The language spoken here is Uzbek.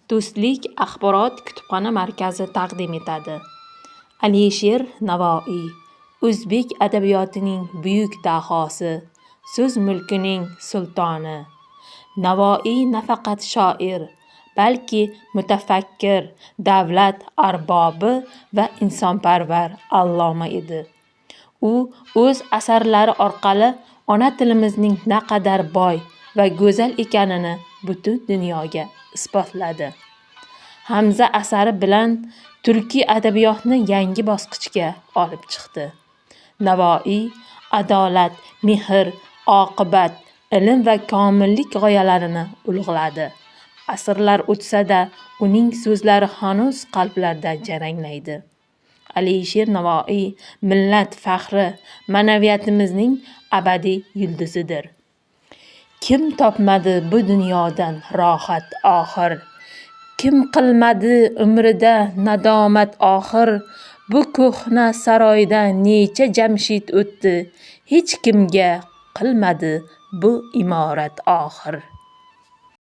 Do'stlik axborot kutubxona markazi taqdim etadi. Alisher Navoiy o'zbek adabiyotining buyuk dahosi, so'z mulkining sultoni. Navoiy nafaqat shoir, balki mutafakkir, davlat arbobi va insonparvar alloma edi. U o'z asarlari orqali ona tilimizning naqadar boy va go'zal ekanini butun dunyoga isbotladi. Hamza asari bilan turkiy adabiyotni yangi bosqichga olib chiqdi. Navoiy adolat, mehr, oqibat, ilm va komillik g'oyalarini ulug'ladi. Asrlar o'tsa-da, uning so'zlari hanuz qalblarda jaranglaydi. Alisher Navoiy millat faxri, ma'naviyatimizning abadiy yulduzidir. Kim topmadi bu dunyodan rohat oxir? Kim qilmadi umrida nadomat oxir? Bu ko'hna saroyda necha jamshid o'tdi, hech kimga qilmadi bu imorat oxir.